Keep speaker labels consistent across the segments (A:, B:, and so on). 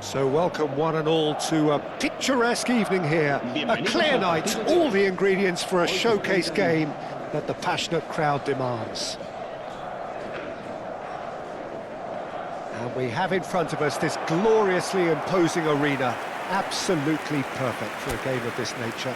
A: So welcome one and all to a picturesque evening here. A clear night, all the ingredients for a showcase game that the passionate crowd demands. And we have in front of us this gloriously imposing arena. Absolutely perfect for a game of this nature.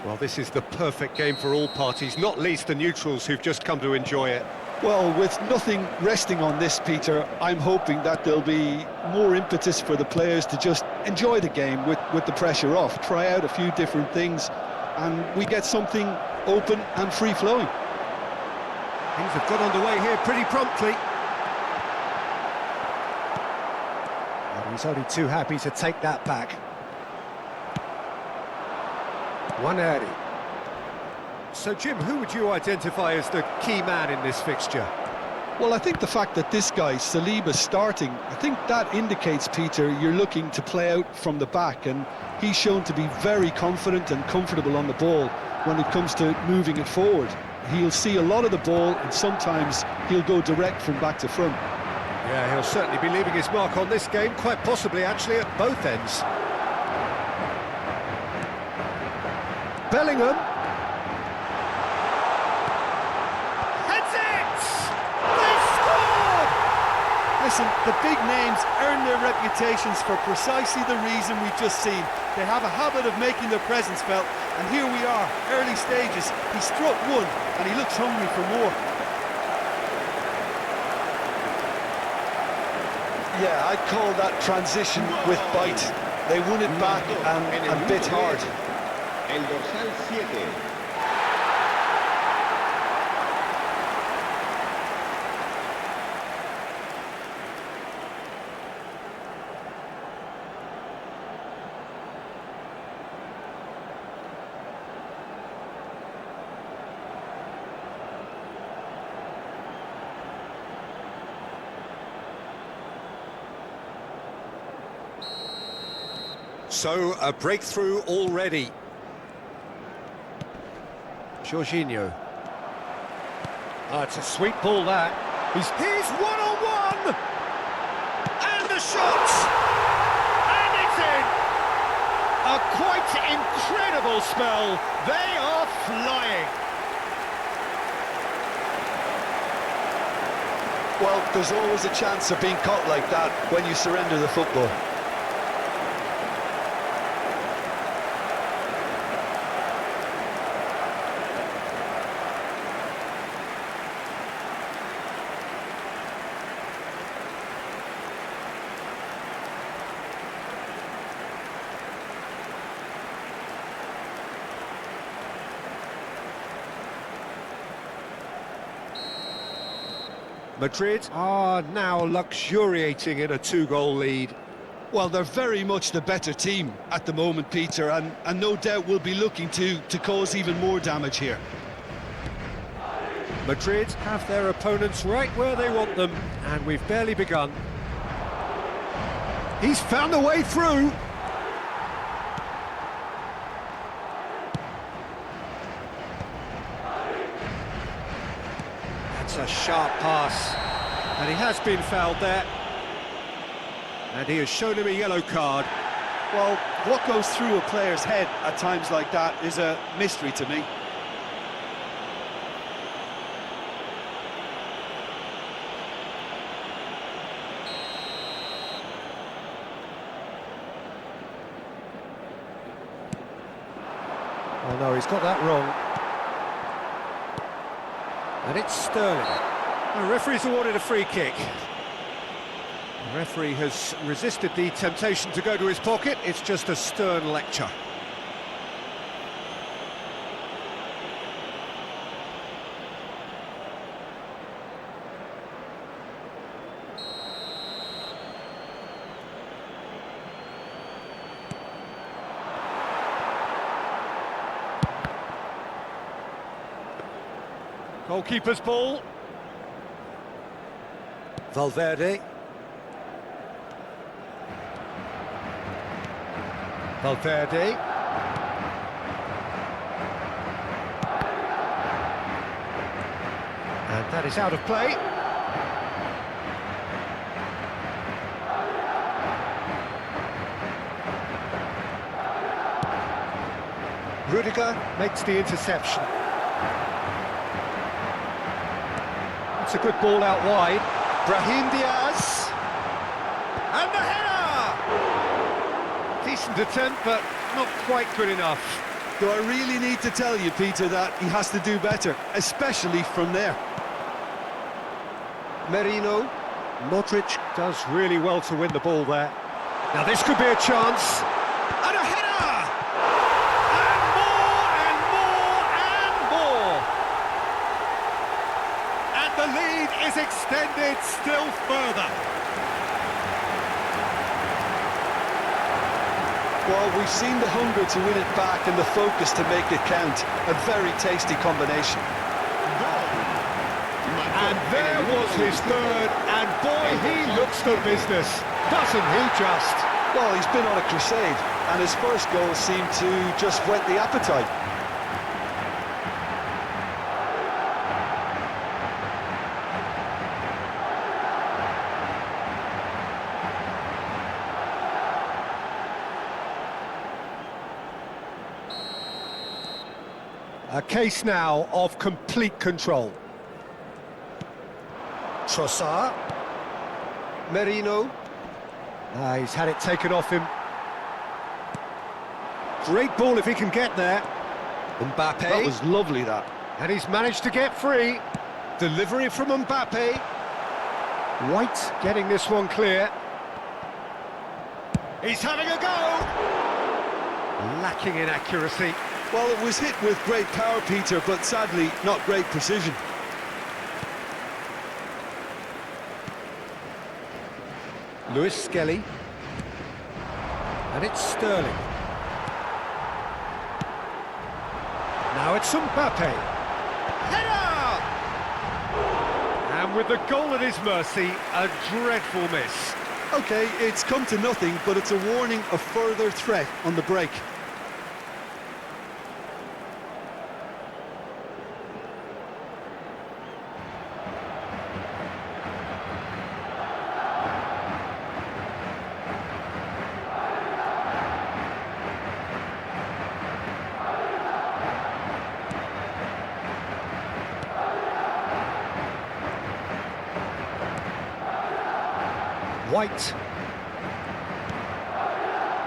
A: Well, this is the perfect game for all parties, not least the neutrals who've just come to enjoy it.
B: Well, with nothing resting on this, Peter, I'm hoping that there'll be more impetus for the players to just enjoy the game with the pressure off, try out a few different things, and we get something open and free-flowing.
A: Things have got underway here pretty promptly. And he's only too happy to take that back. One early. So, Jim, who would you identify as the key man in this fixture?
B: Well, I think the fact that this guy, Saliba's starting, I think that indicates, Peter, you're looking to play out from the back, and he's shown to be very confident and comfortable on the ball when it comes to moving it forward. He'll see a lot of the ball, and sometimes he'll go direct from back to front.
A: Yeah, he'll certainly be leaving his mark on this game, quite possibly actually at both ends. Bellingham.
C: Listen, the big names earn their reputations for precisely the reason we've just seen. They have a habit of making their presence felt, and here we are, early stages. He struck one, and he looks hungry for more.
B: Yeah, I'd call that transition with bite. They won it back and bit hard.
D: El dorsal 7.
A: So, a breakthrough already. Jorginho. It's a sweet ball, that. He's one-on-one! And the shot! And it's in! A quite incredible spell. They are flying.
B: Well, there's always a chance of being caught like that when you surrender the football.
A: Madrid are now luxuriating in a two-goal lead.
B: Well, they're very much the better team at the moment, Peter, and no doubt will be looking to cause even more damage here.
A: Madrid have their opponents right where they want them, and we've barely begun. He's found a way through. That's a sharp pass, and he has been fouled there. And he has shown him a yellow card.
C: Well, what goes through a player's head at times like that is a mystery to me.
A: Oh no, he's got that wrong. And it's Sterling. The referee's awarded a free kick. The referee has resisted the temptation to go to his pocket. It's just a stern lecture. Goalkeeper's ball. Valverde. Valverde. And that is out of play. Rudiger makes the interception. It's a good ball out wide. Brahim Diaz. And the header! Decent attempt, but not quite good enough.
C: Do I really need to tell you, Peter, that he has to do better, especially from there?
A: Merino. Modric does really well to win the ball there. Now this could be a chance. And a header! And more, and more, and more! And the lead is extended still further.
B: Well, we've seen the hunger to win it back and the focus to make it count. A very tasty combination.
A: And there was his third, and boy, he looks the business, doesn't he just?
B: Well, he's been on a crusade, and his first goal seemed to just whet the appetite.
A: A case now of complete control. Trossard. Merino. He's had it taken off him. Great ball if he can get there. Mbappe.
B: That was lovely, that.
A: And he's managed to get free. Delivery from Mbappe. White getting this one clear. He's having a go. Lacking in accuracy.
B: Well, it was hit with great power, Peter, but sadly, not great precision.
A: Lewis Skelly. And it's Sterling. Now it's Mbappe. Header! And with the goal at his mercy, a dreadful miss.
B: OK, it's come to nothing, but it's a warning of further threat on the break.
A: White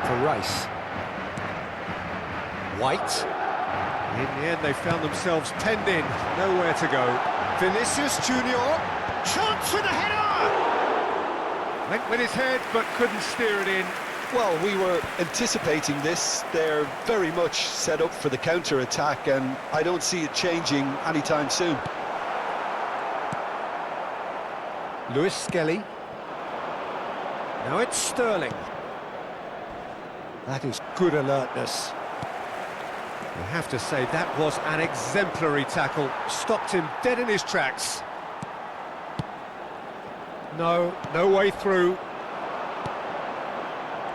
A: for Rice. White. In the end, they found themselves penned in, nowhere to go. Vinicius Junior. Chance for the header! Went with his head, but couldn't steer it in.
B: Well, we were anticipating this. They're very much set up for the counter-attack, and I don't see it changing anytime soon.
A: Lewis Skelly. Now it's Sterling. That is good alertness. I have to say, that was an exemplary tackle. Stopped him dead in his tracks. No way through.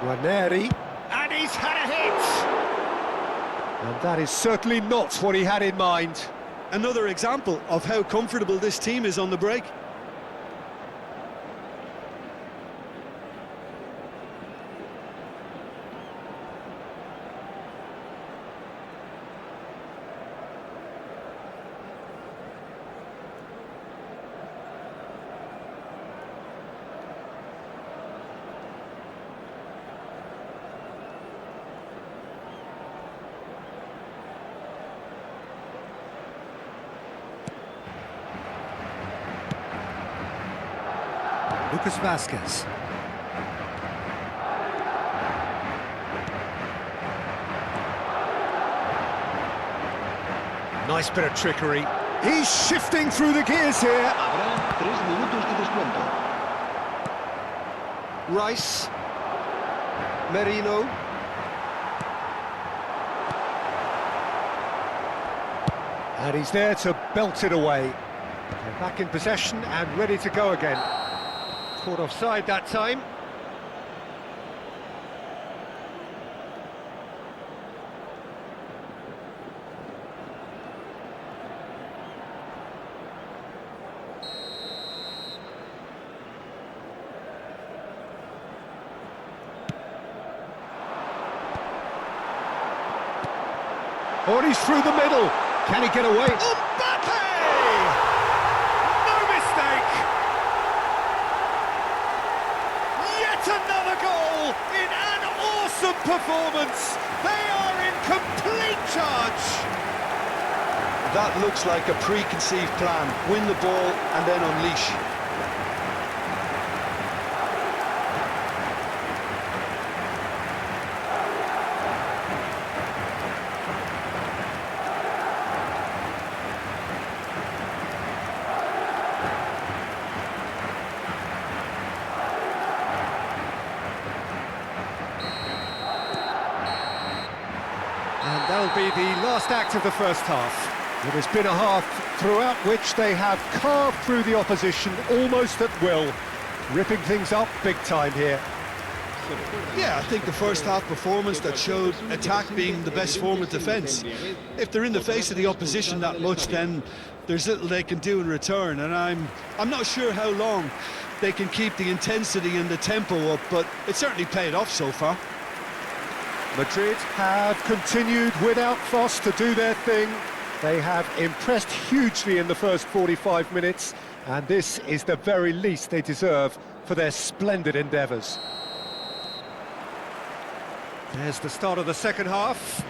A: Ranieri. And he's had a hit! And that is certainly not what he had in mind.
C: Another example of how comfortable this team is on the break.
A: Lucas Vazquez. Nice bit of trickery. He's shifting through the gears here.
D: Habrá 3 minutos de descuento.
A: Rice. Merino. And he's there to belt it away. They're back in possession and ready to go again. Caught offside that time. Oh, and he's through the middle. Can he get away? Mbappe! No mistake! Yet another goal in an awesome performance. They are in complete charge.
B: That looks like a preconceived plan. Win the ball and then unleash.
A: And that'll be the last act of the first half. It has been a half throughout which they have carved through the opposition almost at will, ripping things up big time here.
B: Yeah, I think the first half performance that showed attack being the best form of defence. If they're in the face of the opposition that much, then there's little they can do in return, and I'm not sure how long they can keep the intensity and the tempo up, but it certainly paid off so far.
A: Madrid have continued without fuss to do their thing. They have impressed hugely in the first 45 minutes, and this is the very least they deserve for their splendid endeavours. There's the start of the second half.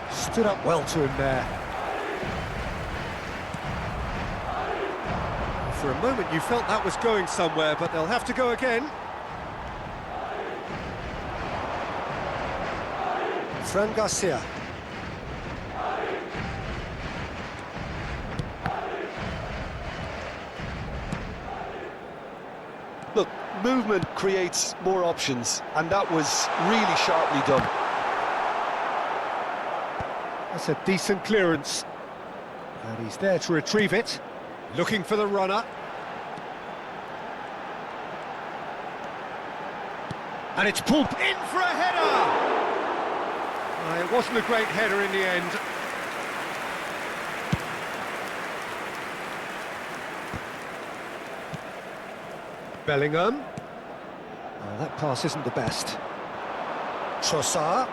A: Stood up well to him there. For a moment you felt that was going somewhere, but they'll have to go again. Fran Garcia.
B: Look, movement creates more options, and that was really sharply done.
A: That's a decent clearance. And he's there to retrieve it. Looking for the runner. And it's pulled in for a header! It wasn't a great header in the end. Bellingham. Oh, that pass isn't the best. Trossard.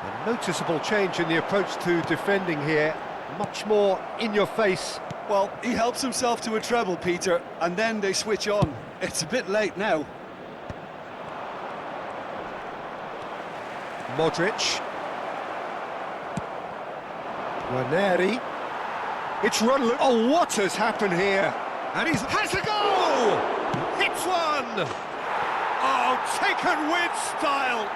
A: A noticeable change in the approach to defending here. Much more in your face.
B: Well, he helps himself to a treble, Peter, and then they switch on. It's a bit late now.
A: Modric. Ranieri. It's run. Oh, what has happened here? And he has a goal! Hits one! Oh, taken with style!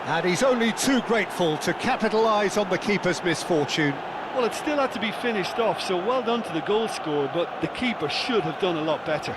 A: And he's only too grateful to capitalise on the keeper's misfortune.
B: Well, it still had to be finished off, so well done to the goal scorer, but the keeper should have done a lot better.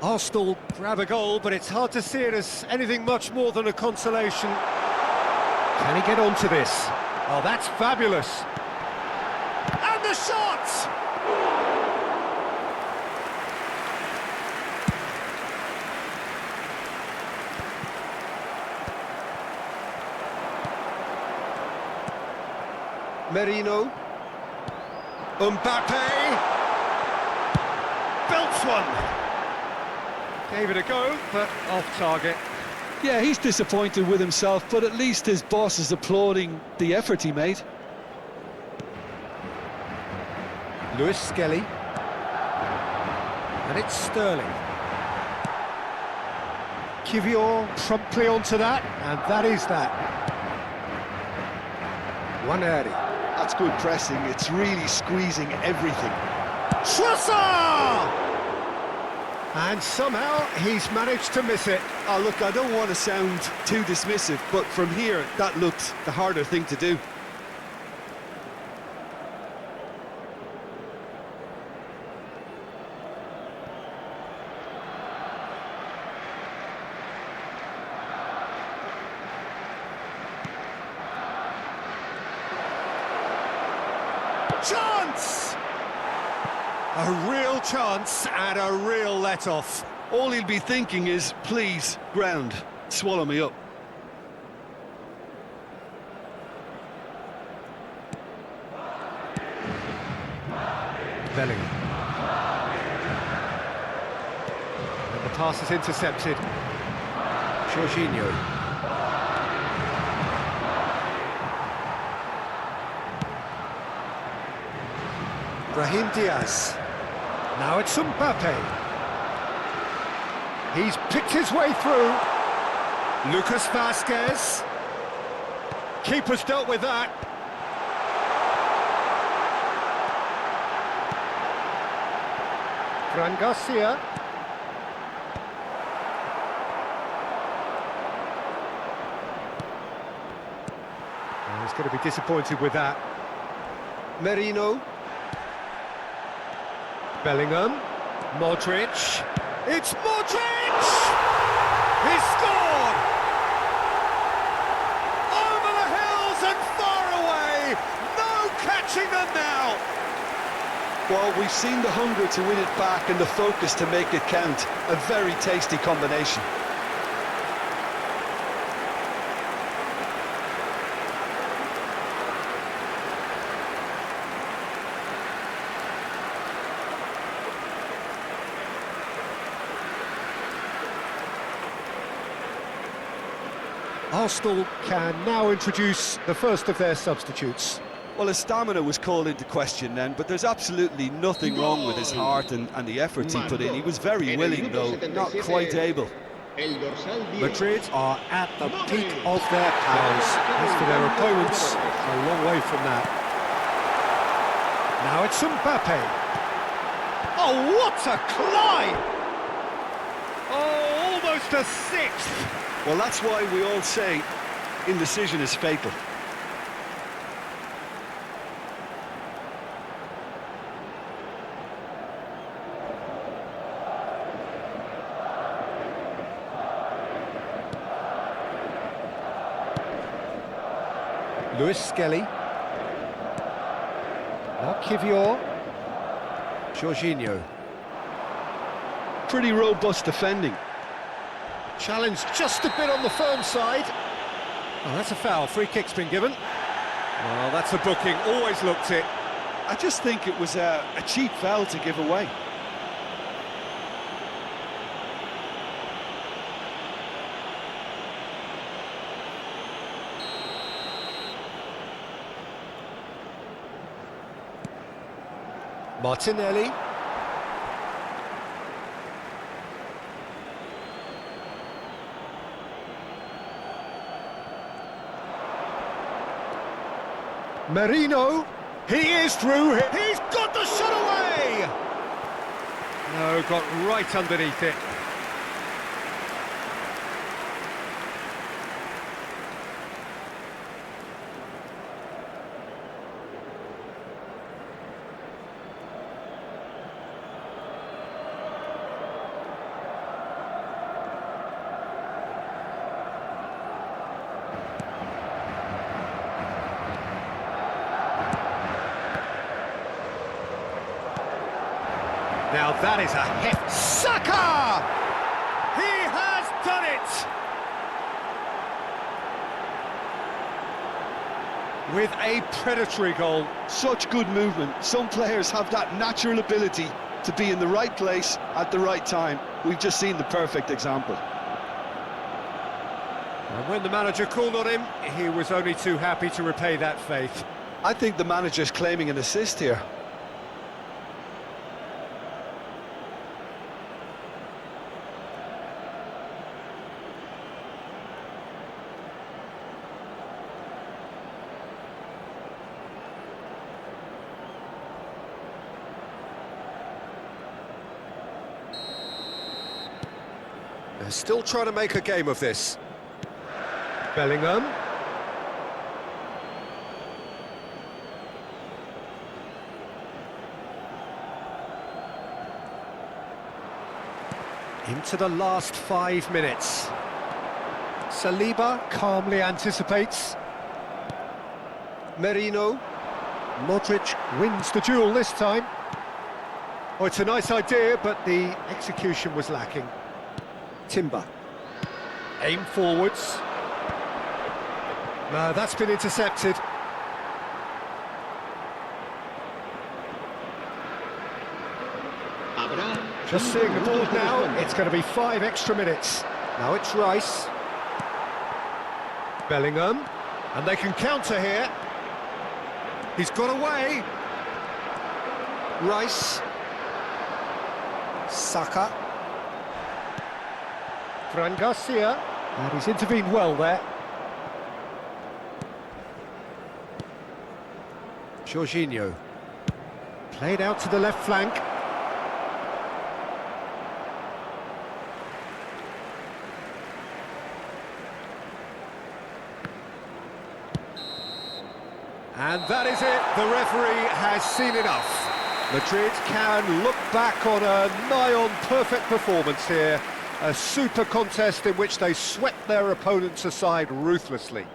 A: Arsenal grab a goal, but it's hard to see it as anything much more than a consolation. Can he get onto this? Oh, that's fabulous. And the shot! Merino. Mbappe. Belts one. Gave it a go, but off target.
B: Yeah, he's disappointed with himself, but at least his boss is applauding the effort he made.
A: Lewis Skelly. And it's Sterling. Kivior promptly onto that, and that is that. Ranieri.
B: That's good pressing, it's really squeezing everything.
A: Trossard! And somehow he's managed to miss it.
B: Oh, look, I don't want to sound too dismissive, but from here, that looked the harder thing to do.
A: Chance! A real chance and a real let-off.
B: All he'll be thinking is, please, ground, swallow me up.
A: Bellingham. And the pass is intercepted. Jorginho. Brahim Diaz. Now it's Mbappe. He's picked his way through. Lucas Vazquez. Keeper's dealt with that. Fran Garcia. Oh, he's going to be disappointed with that. Merino. Bellingham. Modric. It's Modric! He's scored! Over the hills and far away! No catching them now!
B: Well, we've seen the hunger to win it back and the focus to make it count. A very tasty combination.
A: Arsenal can now introduce the first of their substitutes.
B: Well, his stamina was called into question then, but there's absolutely nothing wrong with his heart and the efforts he put in. He was very willing, though not quite able.
A: Madrid are at the peak of their powers. As for their opponents, a long way from that. Now it's Mbappe. Oh, what a climb! Oh, almost a sixth.
B: Well, that's why we all say indecision is fatal.
A: Luis Skelly. Now Kivior. Jorginho.
B: Pretty robust defending.
A: Challenge just a bit on the firm side. Oh, that's a foul. Free kick's been given. Well, that's a booking. Always looked it.
B: I just think it was a cheap foul to give away.
A: Martinelli. Merino, he is through. He's got the shot away! No, got right underneath it. Now that is a heft. Saka! He has done it! With a predatory goal.
B: Such good movement. Some players have that natural ability to be in the right place at the right time. We've just seen the perfect example.
A: And when the manager called on him, he was only too happy to repay that faith.
B: I think the manager's claiming an assist here.
A: They're still trying to make a game of this. Bellingham. Into the last 5 minutes. Saliba calmly anticipates. Merino. Modric wins the duel this time. Oh, it's a nice idea, but the execution was lacking. Timber. Aim forwards. No, that's been intercepted. Just seeing the board now, it's going to be 5 extra minutes. Now it's Rice. Bellingham. And they can counter here. He's got away. Rice. Saka. Fran Garcia. And he's intervened well there. Jorginho. Played out to the left flank. And that is it, the referee has seen enough. Madrid can look back on a nigh-on perfect performance here. A super contest in which they swept their opponents aside ruthlessly.